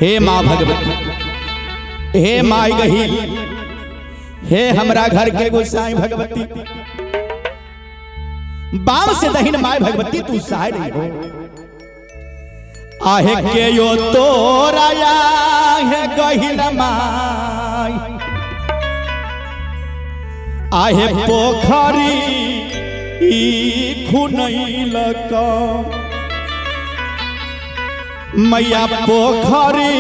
हे माँ भगवती, हे माई गही, हे हमरा घर के गोसाई भगवती, बाम से दहिन माई भगवती तू सहाय नहीं हो। आहे के यो तोराया है गहिल माई, आहे पोखरी खुनैल मैया पोखरी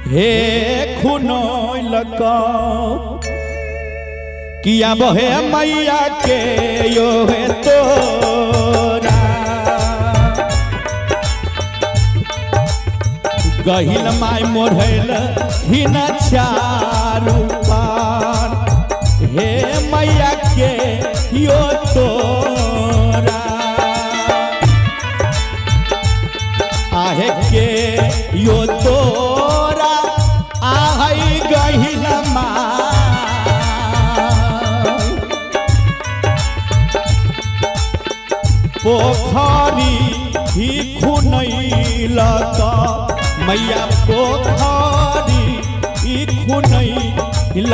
हे खुनैल किया बहे मैया के यो है तोरा गहिल माई मोढ़ल हिन चारू पार हे मैया के यो तोरा आहे के यो तोरा आहै गहिल पोखरी ही खुनैल मैया पोखरी ही खुनैल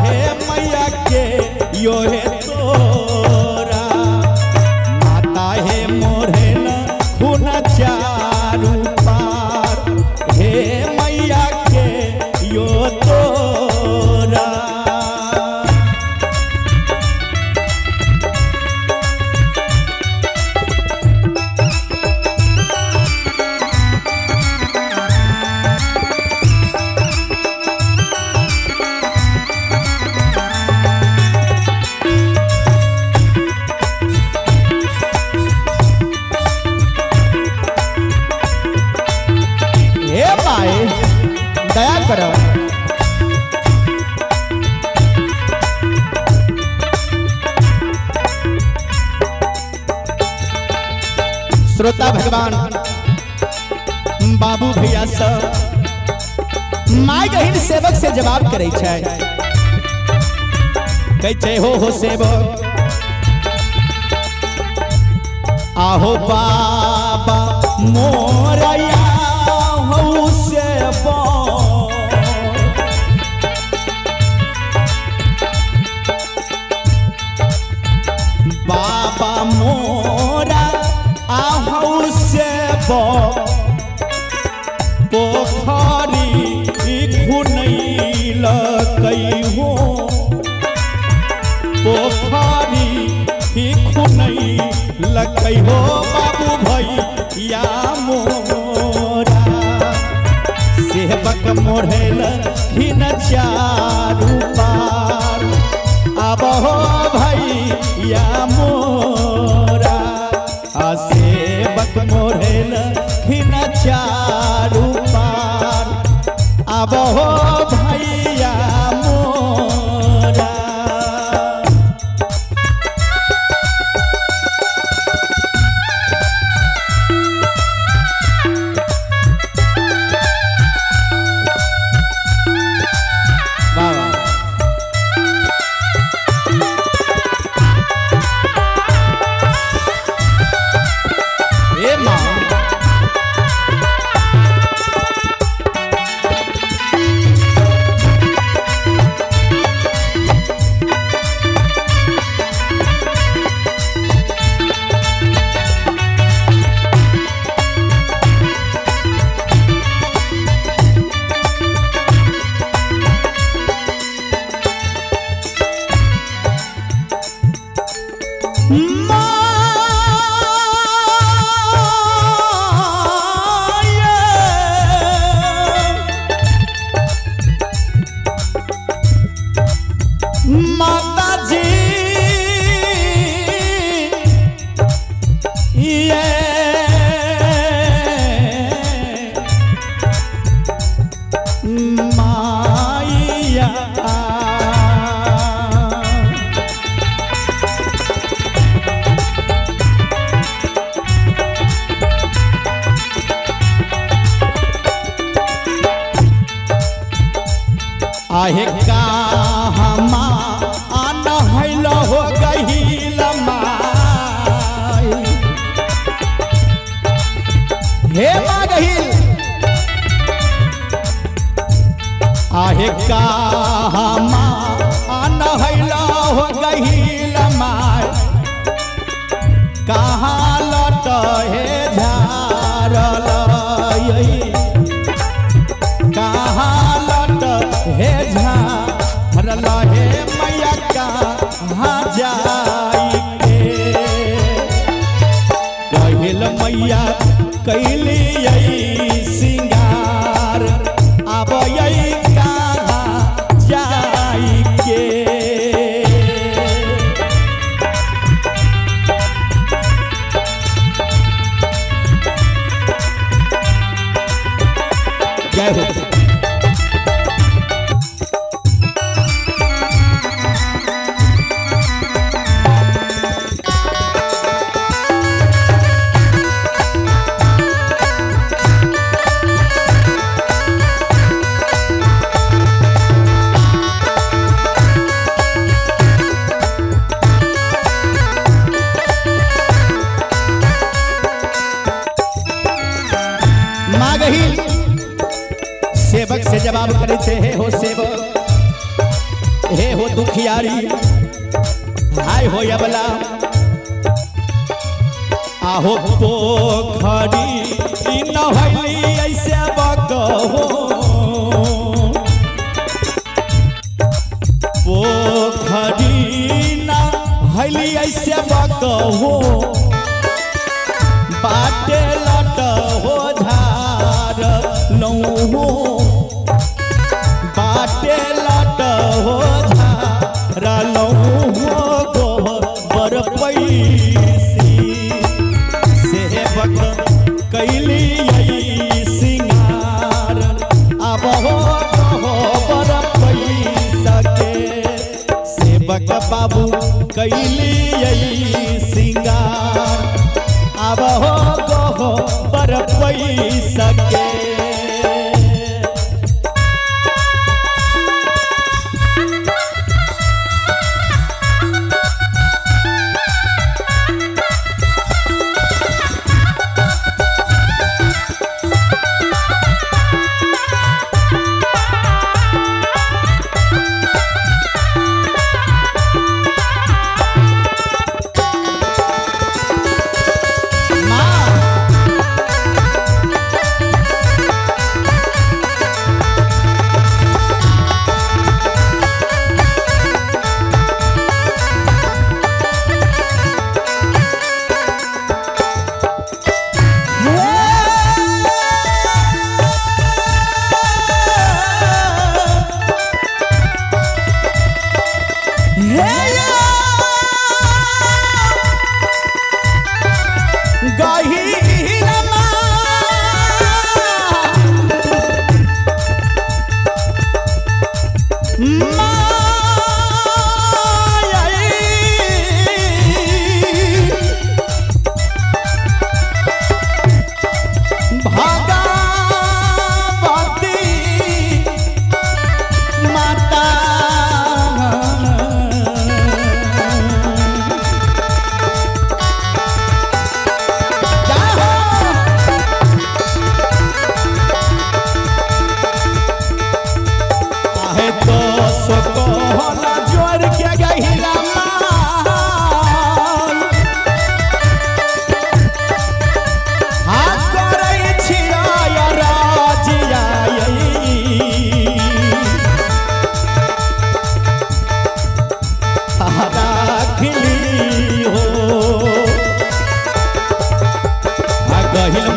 हे मैया के यो हे तोरा माता हे मोढ़ेल खुन चारू पार हे मैया के यो तोरा दया करो। श्रोता भगवान बाबू भैया सब माय गहीन सेवक से जवाब करे छै कहै हो सेवक आहो बाबा मोरया हो सेवक बाबा मोरा आहौ से पोखरी खुनैल हो पोखरी खुनैल हो बाबू भैया मोरा सेवक मोढ़ेल हिन चारू पार अब हो भैया मोरा सेवक मोढ़ेल हिन चारू पार अब हो भैया मोरा आहे कहमा अनहैल हो गहिल माई हे माँ गहिल आहे कामा अनहैला हो गहिल माय कहाँ लट हे झारल कहाँ लट हे झारल हे मैया कहाँ जाई के कहिल मैया कैली सिंगार अब कहाँ जाई के जय हो। सेवक से जवाब करे थे हे हो सेवक हे हो दुखियारी हाय हो अबला आहो पोखरी नहैली ऐसे बकहो पोखरी नहैली ऐसे बकहो बाटे लट हो झार लौहो बाटे लट हो झारा लौहो गोबर पैसी सेवक कैली सिंगार अब हो गोबर पैसा के सेवक बाबू कैली सिंगार अब हो गोबर पैसा के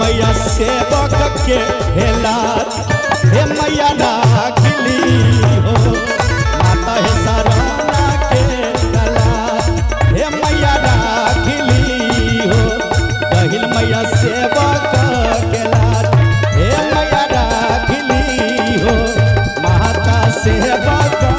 मैया सेवक के हेला हे मैया राखली हो माता है सराना के गला हे मैया राखली हो कहिल मैया सेवक के लाल हे मैया राखली हो माता सेवक